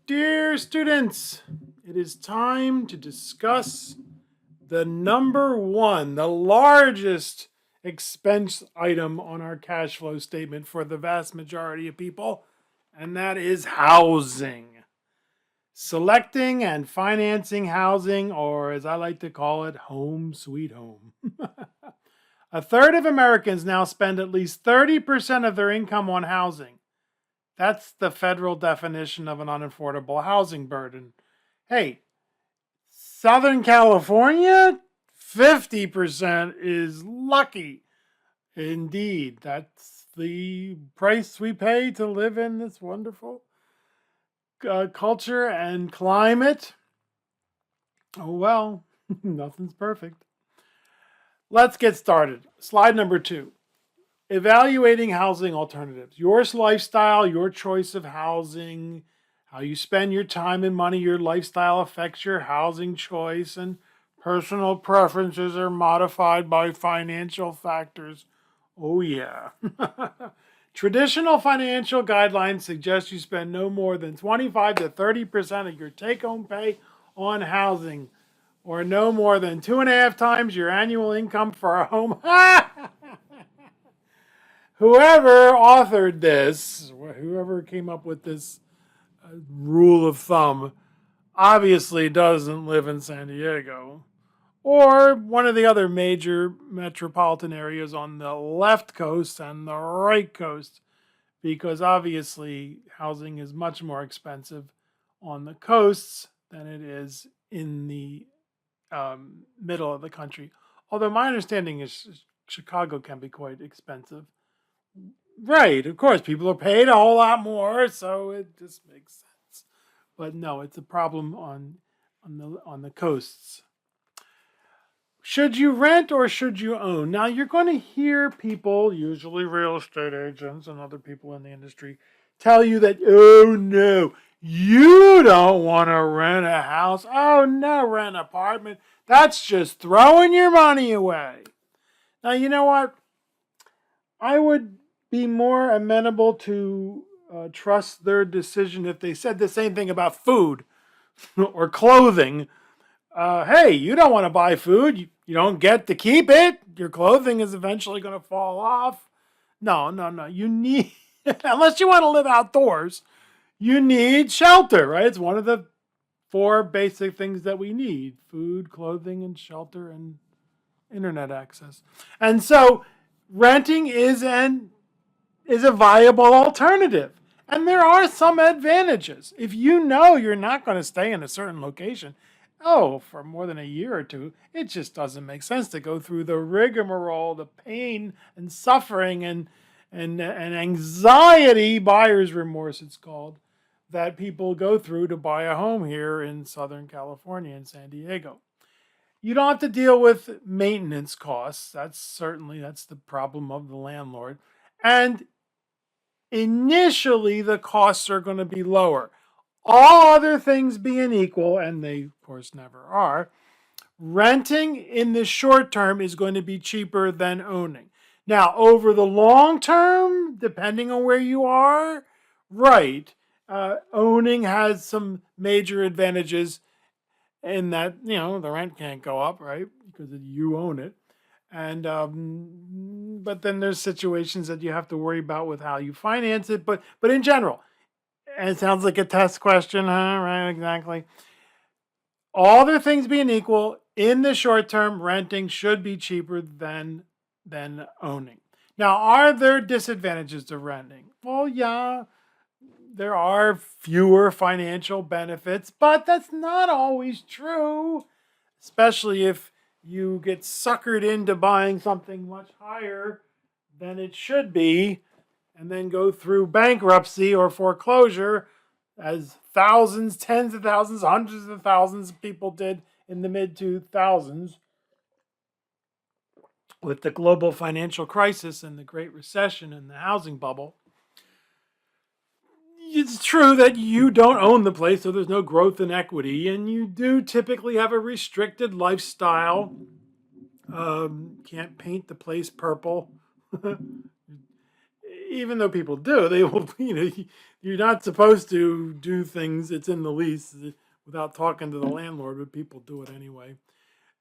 Dear students, it is time to discuss the number one, the largest expense item on our cash flow statement for the vast majority of people, and that is housing. Selecting and financing housing, or as I like to call it, home sweet home. A third of Americans now spend at least 30% of their income on housing. That's the federal definition of an unaffordable housing burden. Hey, Southern California, 50% is lucky. Indeed, that's the price we pay to live in this wonderful culture and climate. Oh well, nothing's perfect. Let's get started. Slide number 2. Evaluating housing alternatives. Your lifestyle, your choice of housing, how you spend your time and money, your lifestyle affects your housing choice, and personal preferences are modified by financial factors. Oh, yeah. Traditional financial guidelines suggest you spend no more than 25 to 30% of your take home pay on housing, or no more than 2.5 times your annual income for a home. Whoever authored this, whoever came up with this rule of thumb, obviously doesn't live in San Diego or one of the other major metropolitan areas on the left coast and the right coast, because obviously housing is much more expensive on the coasts than it is in the middle of the country. Although my understanding is Chicago can be quite expensive. Right, of course, people are paid a whole lot more, so it just makes sense. But no, it's a problem on the coasts. Should you rent or should you own? Now you're going to hear people, usually real estate agents and other people in the industry, tell you that, oh no, you don't want to rent a house. Oh no, rent an apartment. That's just throwing your money away. Now you know what? I would be more amenable to trust their decision if they said the same thing about food or clothing. Hey, you don't want to buy food. You don't get to keep it. Your clothing is eventually going to fall off. No, no, no. You need, unless you want to live outdoors, you need shelter, right? It's one of the 4 basic things that we need: food, clothing, and shelter, and internet access. And so renting is a viable alternative. And there are some advantages. If you know you're not going to stay in a certain location, for more than a year or two, it just doesn't make sense to go through the rigmarole, the pain and suffering and anxiety, buyer's remorse it's called, that people go through to buy a home here in Southern California, in San Diego. You don't have to deal with maintenance costs. That's the problem of the landlord. And initially the costs are going to be lower. All other things being equal, and they of course never are, renting in the short term is going to be cheaper than owning. Now, over the long term, depending on where you are, right, owning has some major advantages in that, the rent can't go up, right, because you own it. And but then there's situations that you have to worry about with how you finance it. But in general, and it sounds like a test question, huh? Right, exactly. All other things being equal, in the short term, renting should be cheaper than owning. Now, are there disadvantages to renting? Well, yeah, there are fewer financial benefits, but that's not always true, especially if you get suckered into buying something much higher than it should be and then go through bankruptcy or foreclosure, as thousands, tens of thousands, hundreds of thousands of people did in the mid 2000s with the global financial crisis and the Great Recession and the housing bubble. It's true that you don't own the place, so there's no growth in equity, and you do typically have a restricted lifestyle. Can't paint the place purple. even though people do, they will, you're not supposed to do things, it's in the lease without talking to the landlord, but people do it anyway.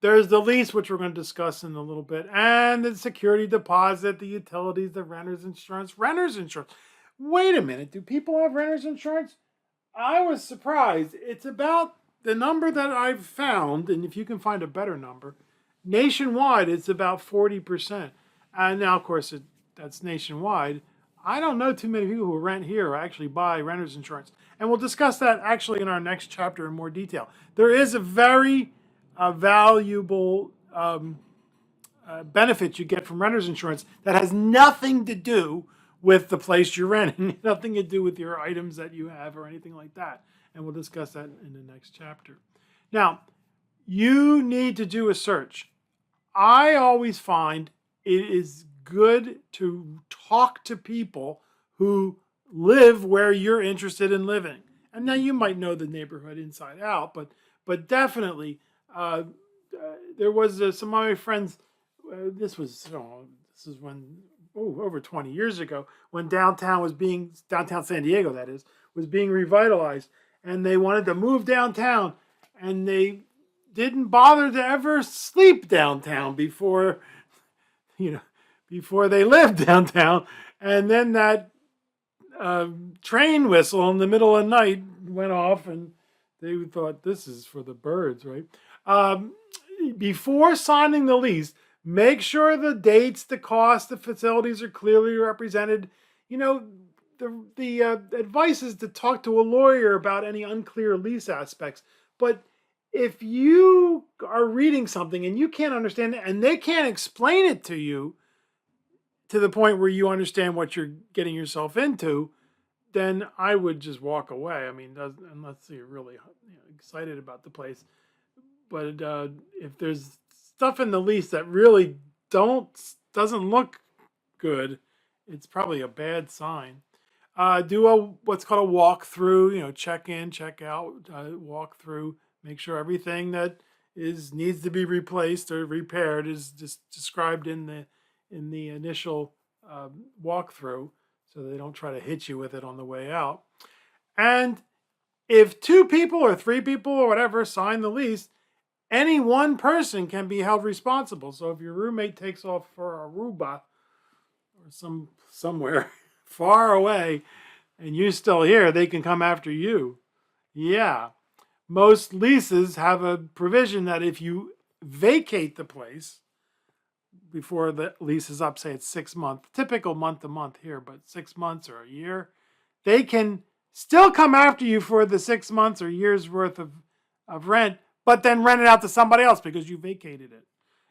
There's the lease, which we're going to discuss in a little bit, and the security deposit, the utilities, the renter's insurance. Renter's insurance. Wait a minute. Do people have renter's insurance? I was surprised. It's about the number that I've found, and if you can find a better number, nationwide, it's about 40%. And now, of course, that's nationwide. I don't know too many people who rent here or actually buy renter's insurance. And we'll discuss that actually in our next chapter in more detail. There is a very valuable benefit you get from renter's insurance that has nothing to do with the place you're renting, nothing to do with your items that you have or anything like that. And we'll discuss that in the next chapter. Now, you need to do a search. I always find it is good to talk to people who live where you're interested in living. And now you might know the neighborhood inside out, but definitely there was some of my friends. This is when over 20 years ago, when downtown San Diego, that is, was being revitalized, and they wanted to move downtown, and they didn't bother to ever sleep downtown before they lived downtown. And then that train whistle in the middle of the night went off, and they thought, this is for the birds, right? Before signing the lease, make sure the dates, the cost, the facilities are clearly represented. The advice is to talk to a lawyer about any unclear lease aspects. But if you are reading something and you can't understand it and they can't explain it to you to the point where you understand what you're getting yourself into, then I would just walk away. I mean, unless you're really excited about the place. But if there's stuff in the lease that really doesn't look good, it's probably a bad sign. Do what's called a walkthrough. Check in, check out, walk through. Make sure everything that needs to be replaced or repaired is just described in the initial walkthrough, so they don't try to hit you with it on the way out. And if 2 people or 3 people or whatever sign the lease, any one person can be held responsible. So if your roommate takes off for Aruba or somewhere far away and you're still here, they can come after you. Yeah. Most leases have a provision that if you vacate the place before the lease is up, say it's 6 months, typical month to month here, but 6 months or a year, they can still come after you for the 6 months or year's worth of rent, but then rent it out to somebody else because you vacated it.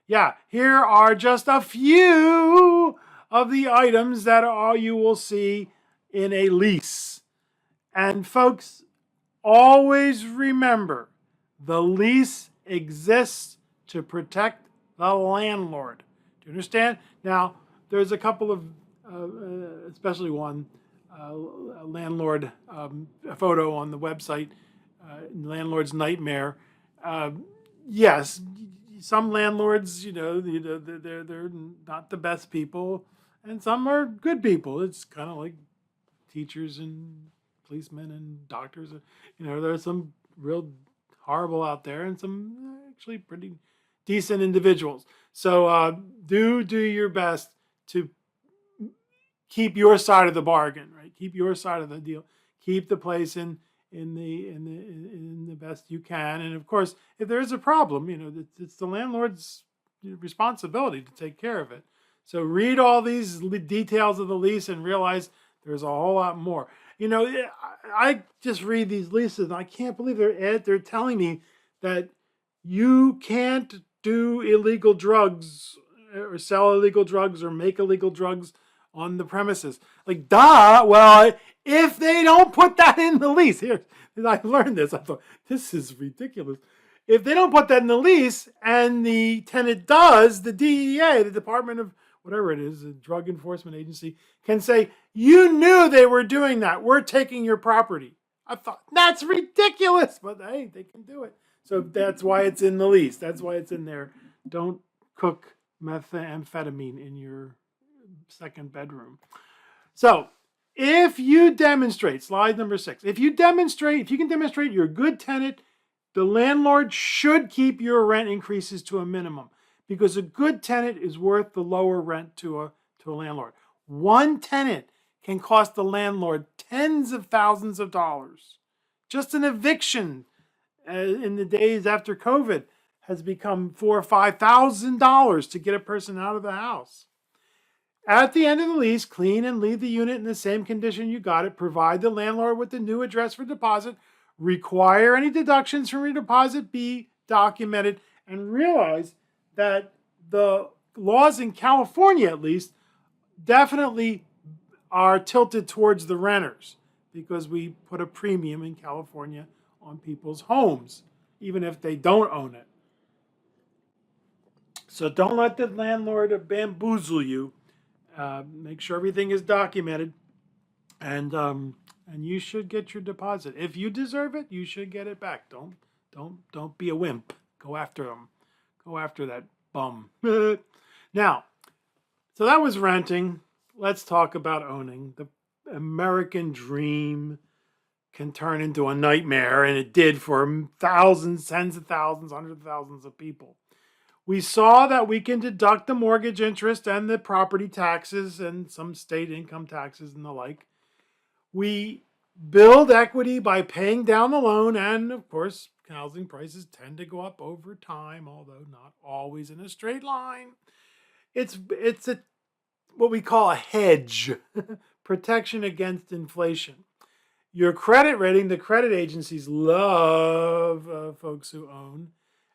Yeah, here are just a few of the items that you will see in a lease. And folks, always remember, the lease exists to protect the landlord. Do you understand? Now, there's a couple of, especially one landlord photo on the website, Landlord's Nightmare. Yes, some landlords, they're not the best people, and some are good people. It's kind of like teachers and policemen and doctors. There's some real horrible out there, and some actually pretty decent individuals. So do your best to keep your side of the bargain, right? Keep your side of the deal. Keep the place in the best you can. And of course, if there is a problem, it's the landlord's responsibility to take care of it. So read all these details of the lease and realize there's a whole lot more. I just read these leases and I can't believe they're telling me that you can't do illegal drugs or sell illegal drugs or make illegal drugs on the premises. Like, duh. Well, if they don't put that in the lease, here, I learned this. I thought, this is ridiculous. If they don't put that in the lease and the tenant does, the DEA, the Department of whatever it is, the Drug Enforcement Agency, can say, you knew they were doing that. We're taking your property. I thought, that's ridiculous. But hey, they can do it. So that's why it's in the lease. That's why it's in there. Don't cook methamphetamine in your second bedroom. So if you demonstrate, slide number 6, if you can demonstrate you're a good tenant, the landlord should keep your rent increases to a minimum because a good tenant is worth the lower rent to a landlord. One tenant can cost the landlord tens of thousands of dollars. Just an eviction in the days after COVID has become $4,000 or $5,000 to get a person out of the house. At the end of the lease, clean and leave the unit in the same condition you got it. Provide the landlord with the new address for deposit. Require any deductions from your deposit be documented. And realize that the laws in California, at least, definitely are tilted towards the renters because we put a premium in California on people's homes, even if they don't own it. So don't let the landlord bamboozle you. Make sure everything is documented, and you should get your deposit. If you deserve it, you should get it back. Don't be a wimp. Go after them. Go after that bum. Now, so that was renting. Let's talk about owning. The American dream can turn into a nightmare, and it did for thousands, tens of thousands, hundreds of thousands of people. We saw that we can deduct the mortgage interest and the property taxes and some state income taxes and the like. We build equity by paying down the loan, and of course, housing prices tend to go up over time, although not always in a straight line. It's what we call a hedge, protection against inflation. Your credit rating, the credit agencies love folks who own,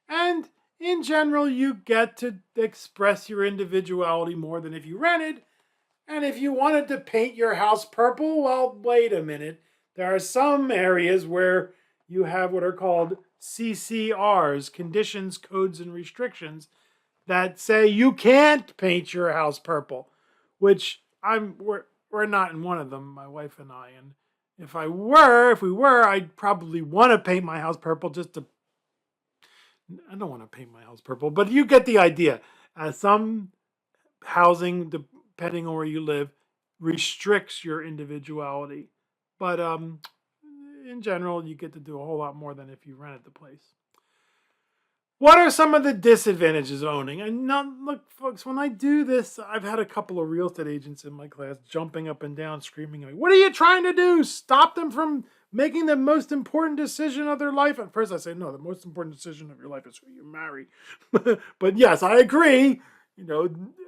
and in general, you get to express your individuality more than if you rented. And if you wanted to paint your house purple, well, wait a minute. There are some areas where you have what are called CCRs, conditions, codes, and restrictions, that say you can't paint your house purple, which we're not in one of them, my wife and I. And if we were, I'd probably want to paint my house purple just to. I don't want to paint my house purple, but you get the idea. Some housing, depending on where you live, restricts your individuality. But in general, you get to do a whole lot more than if you rented the place. What are some of the disadvantages of owning? And now, look, folks, when I do this, I've had a couple of real estate agents in my class jumping up and down, screaming at me, "What are you trying to do? Stop them from making the most important decision of their life." At first I say, no, the most important decision of your life is who you marry. But yes, I agree.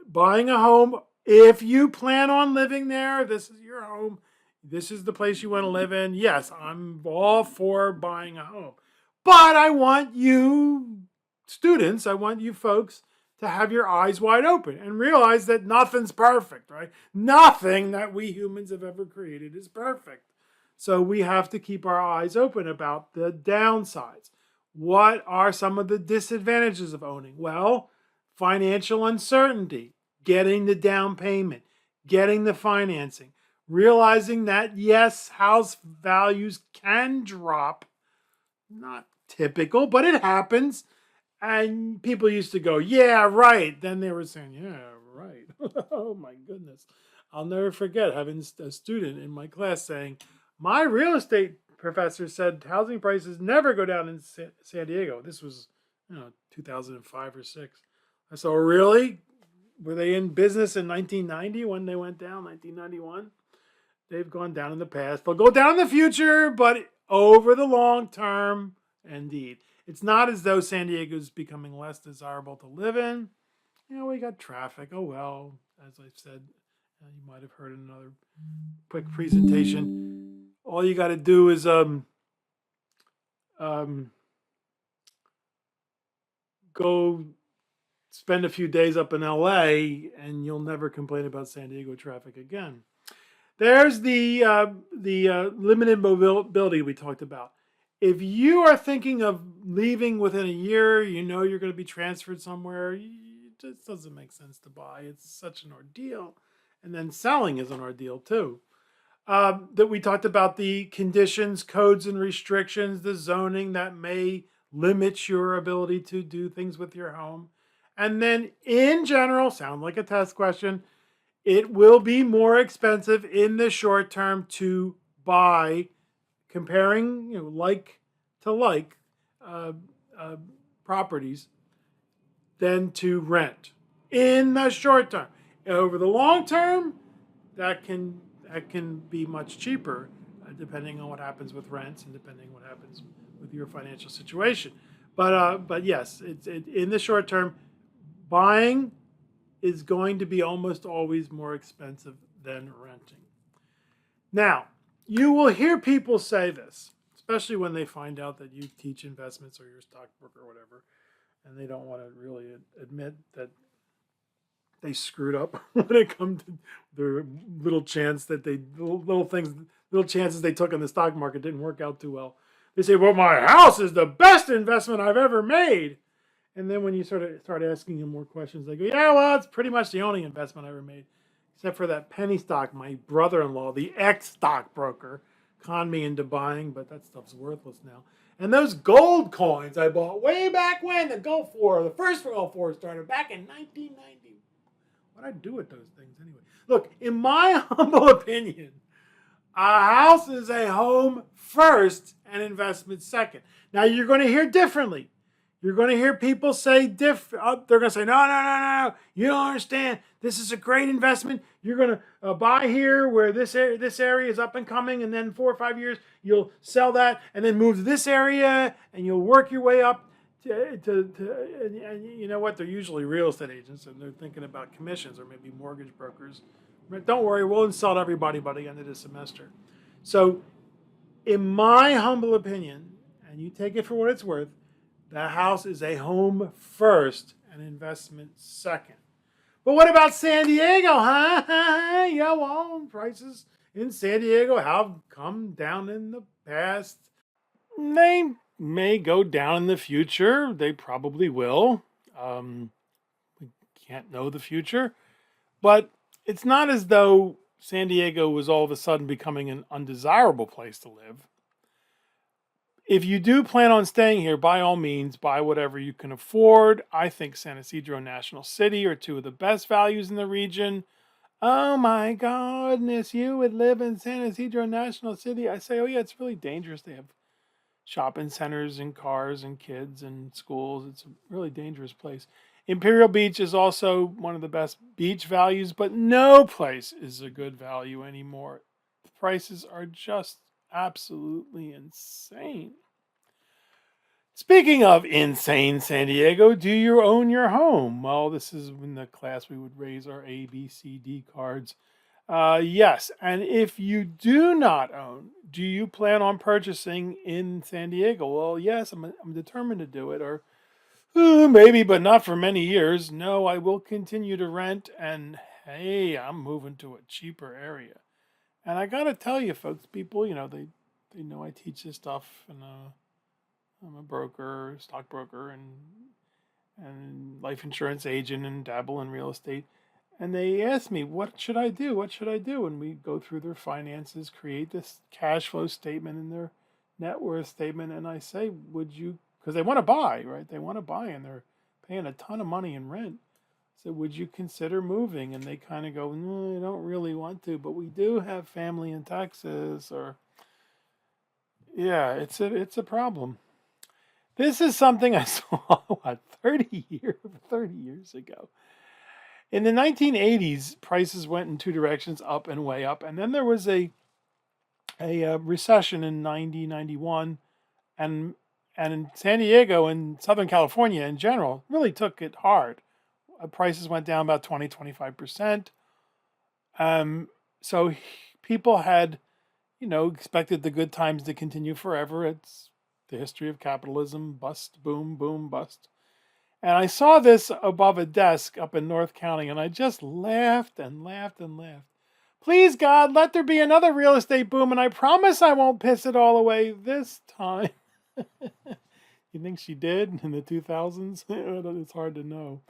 Buying a home, if you plan on living there, this is your home, this is the place you want to live in. Yes, I'm all for buying a home. But I want you students, I want you folks to have your eyes wide open and realize that nothing's perfect, right? Nothing that we humans have ever created is perfect. So we have to keep our eyes open about the downsides. What are some of the disadvantages of owning? Well, financial uncertainty, getting the down payment, getting the financing, realizing that, yes, house values can drop. Not typical, but it happens. And people used to go, yeah, right. Then they were saying, yeah, right. Oh, my goodness. I'll never forget having a student in my class saying, my real estate professor said housing prices never go down in San Diego. This was 2005 or 6. I said, really? Were they in business in 1990 when they went down, 1991? They've gone down in the past. They'll go down in the future, but over the long term, indeed. It's not as though San Diego is becoming less desirable to live in. We got traffic. Oh, well, as I said, you might have heard in another quick presentation. All you got to do is go spend a few days up in LA, and you'll never complain about San Diego traffic again. There's the limited mobility we talked about. If you are thinking of leaving within a year, you're going to be transferred somewhere, it just doesn't make sense to buy. It's such an ordeal. And then selling is an ordeal too. That we talked about the conditions, codes, and restrictions, the zoning that may limit your ability to do things with your home. And then in general, sound like a test question, it will be more expensive in the short term to buy, comparing like to like uh, uh, properties, than to rent in the short term. Over the long term, that can be much cheaper, depending on what happens with rents and depending on what happens with your financial situation. But yes, in the short term, buying is going to be almost always more expensive than renting. Now, you will hear people say this, especially when they find out that you teach investments or you're a stockbroker or whatever, and they don't want to really admit that they screwed up when it comes to their little chance that they little things, little chances they took in the stock market didn't work out too well. They say, "Well, my house is the best investment I've ever made." And then when you sort of start asking them more questions, they go, "Yeah, well, it's pretty much the only investment I ever made, except for that penny stock my brother-in-law, the ex-stockbroker, conned me into buying, but that stuff's worthless now. And those gold coins I bought way back when the Gulf War, the first Gulf War started back in 1990. What do I do with those things anyway?" Look, in my humble opinion, a house is a home first and investment second. Now you're going to hear differently. You're going to hear people say different. They're going to say, "No, no, no, no, you don't understand. This is a great investment. You're going to buy here where this area is up and coming, and then 4 or 5 years you'll sell that, and then move to this area, and you'll work your way up and you know what? They're usually real estate agents, and they're thinking about commissions or maybe mortgage brokers. Don't worry, we'll insult everybody by the end of the semester." So, in my humble opinion, and you take it for what it's worth, the house is a home first and investment second. But what about San Diego, huh? Yeah, well, prices in San Diego have come down in the past. They may go down in the future. They probably will. We can't know the future. But it's not as though San Diego was all of a sudden becoming an undesirable place to live. If you do plan on staying here, by all means, buy whatever you can afford. I think San Ysidro and National City are two of the best values in the region. Oh my goodness, you would live in San Ysidro National City? I say, oh yeah, it's really dangerous. They have shopping centers and cars and kids and schools. It's a really dangerous place. Imperial Beach is also one of the best beach values, but no place is a good value anymore. The prices are just absolutely insane. Speaking of insane San Diego, do you own your home? Well, this is in the class we would raise our A, B, C, D cards. Yes, and if you do not own, do you plan on purchasing in San Diego? Well, yes, I'm determined to do it, or maybe, but not for many years. No, I will continue to rent, and hey, I'm moving to a cheaper area. And I gotta tell you, folks, people, they know I teach this stuff, and I'm a broker, stockbroker, and life insurance agent, and dabble in real estate. And they ask me, "What should I do? What should I do?" And we go through their finances, create this cash flow statement and their net worth statement, and I say, "Would you?" Because they want to buy, right? They want to buy, and they're paying a ton of money in rent. So, "Would you consider moving?" And they kind of go, "No, I don't really want to, but we do have family in Texas." Or, yeah, it's a problem. This is something I saw 30 years ago. In the 1980s, prices went in two directions, up and way up, and then there was a recession in 1991, and in San Diego and Southern California in general really took it hard. Prices went down about 20-25%. So people had, expected the good times to continue forever. It's the history of capitalism: bust, boom, boom, bust. And I saw this above a desk up in North County, and I just laughed and laughed and laughed. Please, God, let there be another real estate boom, and I promise I won't piss it all away this time. You think she did in the 2000s? It's hard to know.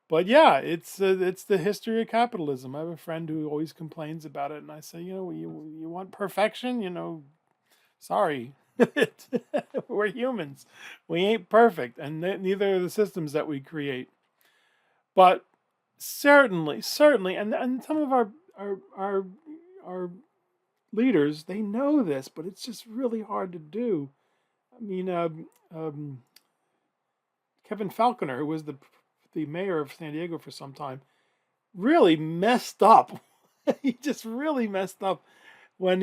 But yeah, it's the history of capitalism. I have a friend who always complains about it, and I say, you want perfection? Sorry. We're humans. We ain't perfect, and neither are the systems that we create. But certainly, and some of our leaders, they know this, but it's just really hard to do. I mean, um, Kevin Falconer, who was the mayor of San Diego for some time, really messed up. He just really messed up when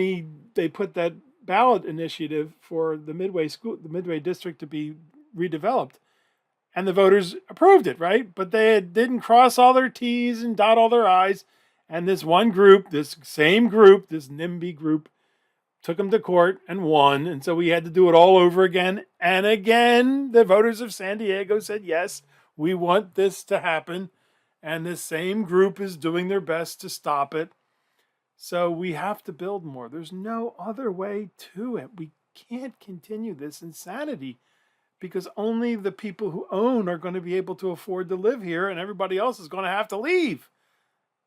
they put that ballot initiative for the Midway district to be redeveloped, and the voters approved it, right? But they didn't cross all their T's and dot all their I's, and this one group, this same group, this NIMBY group, took them to court and won, and so we had to do it all over again. And again, the voters of San Diego said, yes, we want this to happen, and this same group is doing their best to stop it. So we have to build more. There's no other way to it. We can't continue this insanity because only the people who own are going to be able to afford to live here, and everybody else is going to have to leave.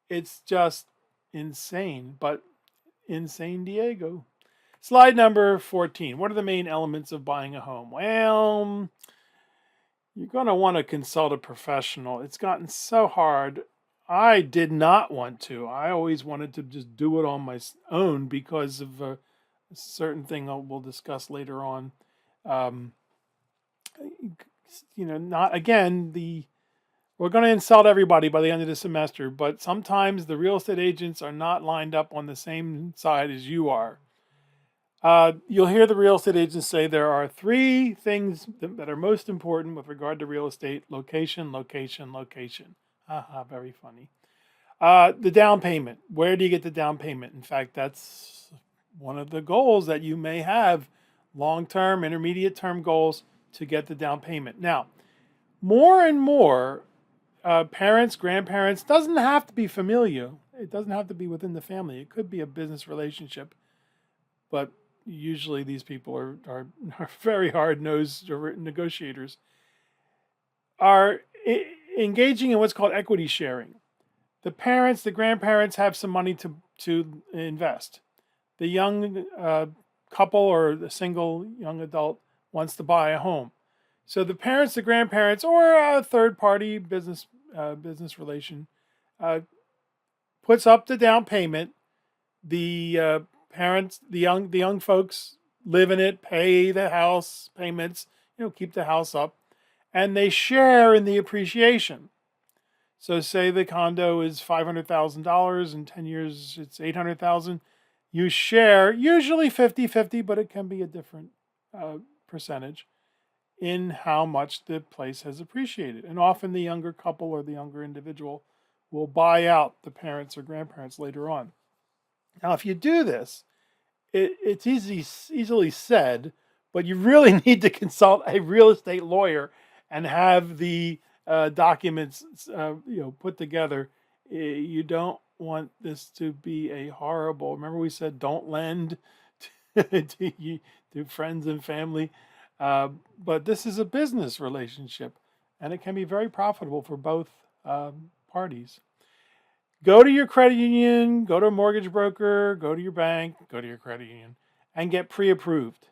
It's just insane, but insane Diego. Slide number 14. What are the main elements of buying a home? Well, you're going to want to consult a professional. It's gotten so hard. I did not want to. I always wanted to just do it on my own because of a certain thing we'll discuss later on. Not again, we're going to insult everybody by the end of the semester, but sometimes the real estate agents are not lined up on the same side as you are. You'll hear the real estate agents say there are three things that are most important with regard to real estate: location, location, location. Haha, very funny. The down payment. Where do you get the down payment? In fact, that's one of the goals that you may have, long-term, intermediate-term goals to get the down payment. Now, more and more parents, grandparents, doesn't have to be familial. It doesn't have to be within the family. It could be a business relationship, but usually these people are very hard-nosed negotiators, are engaging in what's called equity sharing. The parents, the grandparents have some money to invest. The young couple or the single young adult wants to buy a home. So the parents, the grandparents, or a third-party business relation puts up the down payment. The parents, the young folks live in it, pay the house payments, keep the house up, and they share in the appreciation. So say the condo is $500,000, in 10 years it's $800,000. You share, usually 50-50, but it can be a different percentage in how much the place has appreciated. And often the younger couple or the younger individual will buy out the parents or grandparents later on. Now, if you do this, it's easily said, but you really need to consult a real estate lawyer and have the documents put together. You don't want this to be a horrible. Remember, we said don't lend to friends and family, but this is a business relationship, and it can be very profitable for both parties. Go to your credit union, go to a mortgage broker, go to your bank, go to your credit union, and get pre-approved.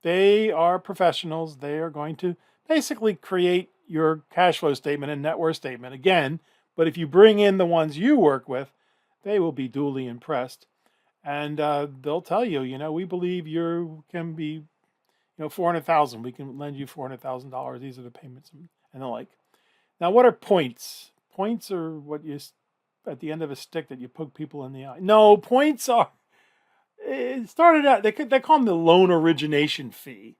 They are professionals. They are going to basically create your cash flow statement and net worth statement again, but if you bring in the ones you work with, they will be duly impressed. And they'll tell you, we believe you can be, $400,000. We can lend you $400,000. These are the payments and the like. Now, what are points? Points are what you at the end of a stick that you poke people in the eye. No, points are. It started out. They call them the loan origination fee.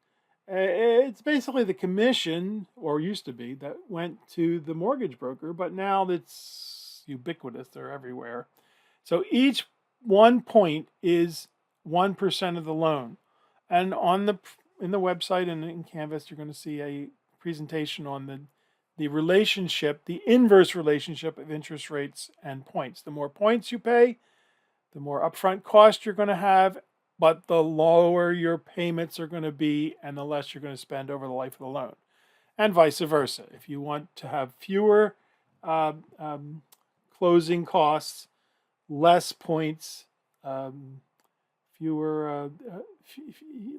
It's basically the commission, or used to be, that went to the mortgage broker, but now it's ubiquitous. They're everywhere. So each 1 point is 1% of the loan. And in the website and in Canvas, you're going to see a presentation on the relationship, the inverse relationship of interest rates and points. The more points you pay, the more upfront cost you're going to have, but the lower your payments are going to be and the less you're going to spend over the life of the loan. And vice versa. If you want to have fewer closing costs, less points,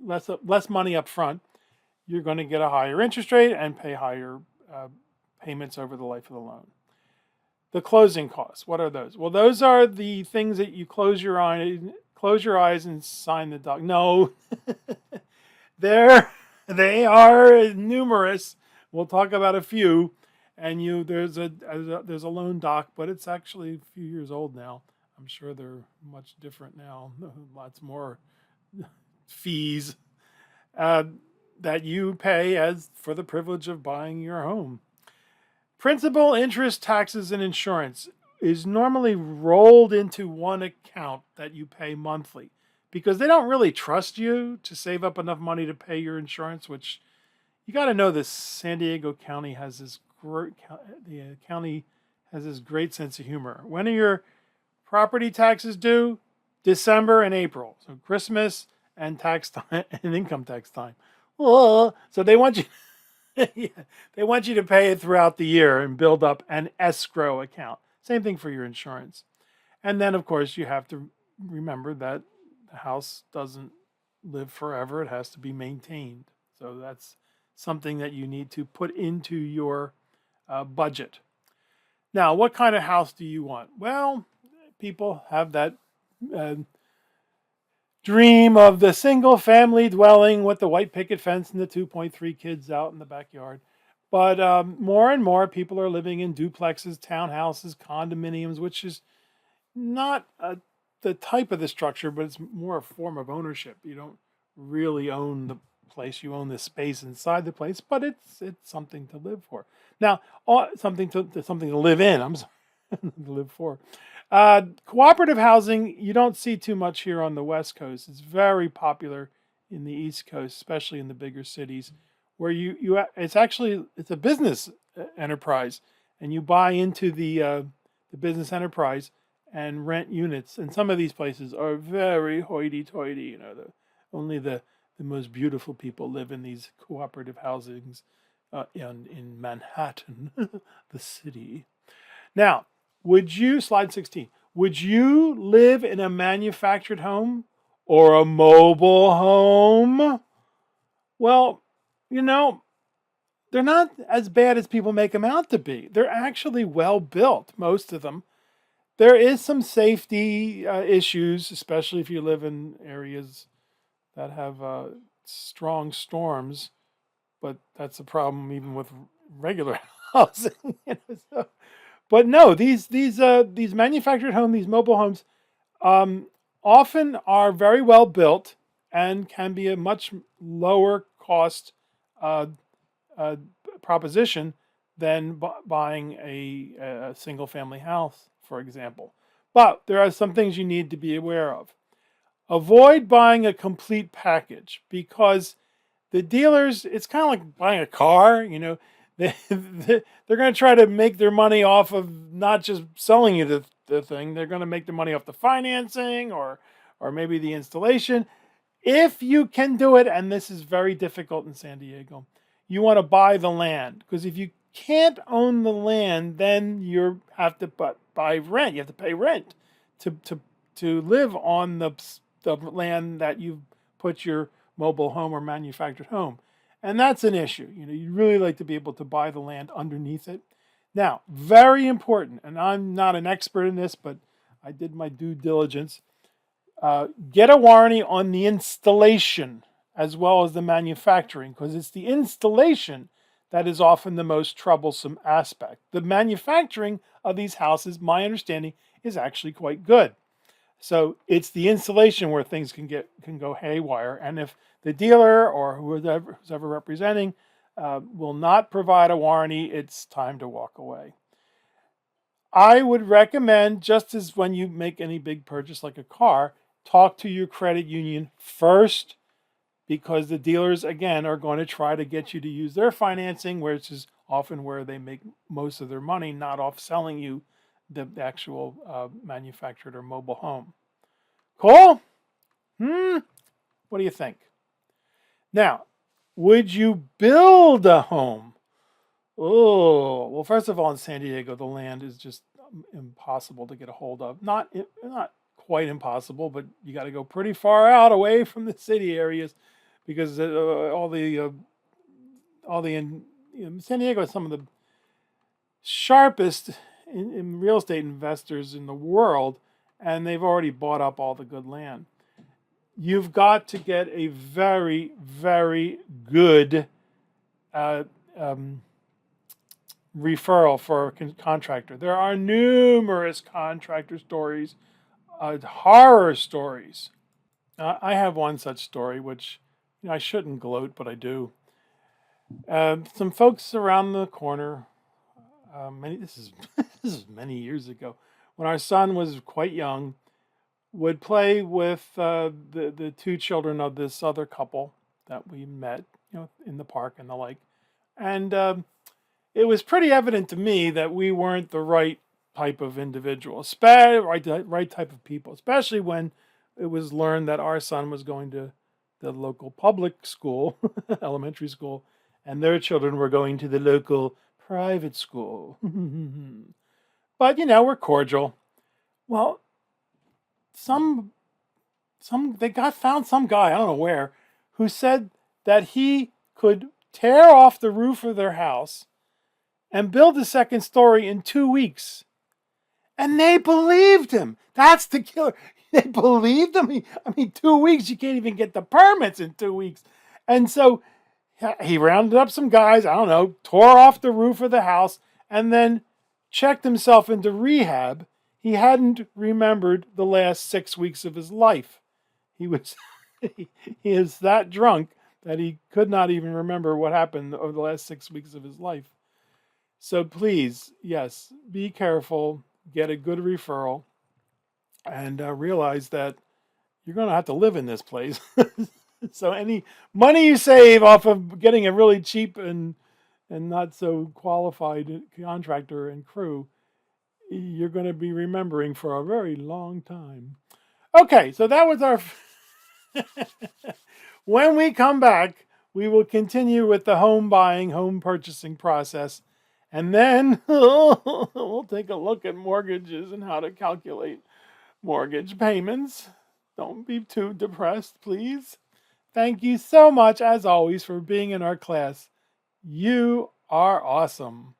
less money up front, you're going to get a higher interest rate and pay higher payments over the life of the loan. The closing costs. What are those? Well, those are the things that you close your eyes and sign the doc. No, they're they are numerous. We'll talk about a few. And there's a loan doc, but it's actually a few years old now. I'm sure they're much different now. Lots more fees uh, that you pay as for the privilege of buying your home. Principal, interest, taxes, and insurance is normally rolled into one account that you pay monthly because they don't really trust you to save up enough money to pay your insurance, which you got to know this San Diego County has this great the county has this great sense of humor. When are your property taxes due? December and April. So Christmas and tax time and income tax time. Oh, so they want you yeah, they want you to pay it throughout the year and build up an escrow account. Same thing for your insurance. And then, of course, you have to remember that the house doesn't live forever. It has to be maintained. So that's something that you need to put into your budget. Now, what kind of house do you want? Well, people have that uh, dream of the single family dwelling with the white picket fence and the 2.3 kids out in the backyard. But more and more people are living in duplexes, townhouses, condominiums, which is not the type of the structure, but it's more a form of ownership. You don't really own the place; you own the space inside the place, but it's something to live for. Now, something to live in. I'm sorry, to live for. Cooperative housing, you don't see too much here on the West Coast. It's very popular in the East Coast, especially in the bigger cities, where it's a business enterprise, and you buy into the business enterprise and rent units. And some of these places are very hoity-toity. Only the most beautiful people live in these cooperative housings in Manhattan, the city. Now, slide 16, would you live in a manufactured home or a mobile home? Well, you know, they're not as bad as people make them out to be. They're actually well built, most of them. There is some safety issues, especially if you live in areas that have strong storms, but that's a problem even with regular housing. So, but no, these manufactured homes, these mobile homes, often are very well built and can be a much lower cost uh, uh, proposition than buying a single family house, for example. But there are some things you need to be aware of. Avoid buying a complete package because the dealers, it's kind of like buying a car, they're going to try to make their money off of not just selling you the thing. They're going to make their money off the financing or maybe the installation. If you can do it, and this is very difficult in San Diego, you want to buy the land, because if you can't own the land, then you have to buy rent. You have to pay rent to live on the land that you've put your mobile home or manufactured home. And that's an issue. You'd really like to be able to buy the land underneath it. Now, very important, and I'm not an expert in this, but I did my due diligence. Get a warranty on the installation as well as the manufacturing, because it's the installation that is often the most troublesome aspect. The manufacturing of these houses, my understanding, is actually quite good. So it's the installation where things can go haywire. And if the dealer or who's ever representing will not provide a warranty, it's time to walk away. I would recommend, just as when you make any big purchase like a car, talk to your credit union first, because the dealers, again, are going to try to get you to use their financing, which is often where they make most of their money, not off selling you the actual manufactured or mobile home. Cool? What do you think? Now, would you build a home? Oh, well, first of all, in San Diego, the land is just impossible to get a hold of. Not quite impossible, but you got to go pretty far out away from the city areas, because San Diego has some of the sharpest in real estate investors in the world, and they've already bought up all the good land. You've got to get a very, very good uh, um, referral for a contractor. There are numerous contractor stories, horror stories. I have one such story, which I shouldn't gloat, but I do. Some folks around the corner. This is this is many years ago, when our son was quite young, would play with the two children of this other couple that we met, in the park and the like, and it was pretty evident to me that we weren't the right type of individual, right type of people, especially when it was learned that our son was going to the local public school, elementary school, and their children were going to the local private school. But we're cordial. Well, some they found some guy, I don't know where, who said that he could tear off the roof of their house and build a second story in 2 weeks. And they believed him. That's the killer. They believed him. 2 weeks, you can't even get the permits in 2 weeks. And so he rounded up some guys, I don't know, tore off the roof of the house, and then checked himself into rehab. He hadn't remembered the last 6 weeks of his life. He is that drunk that he could not even remember what happened over the last 6 weeks of his life. So please, yes, be careful, get a good referral, and realize that you're going to have to live in this place. So any money you save off of getting a really cheap and not so qualified contractor and crew, you're going to be remembering for a very long time. Okay, so that was our... When we come back, we will continue with the home purchasing process. And then we'll take a look at mortgages and how to calculate mortgage payments. Don't be too depressed, please. Thank you so much, as always, for being in our class. You are awesome.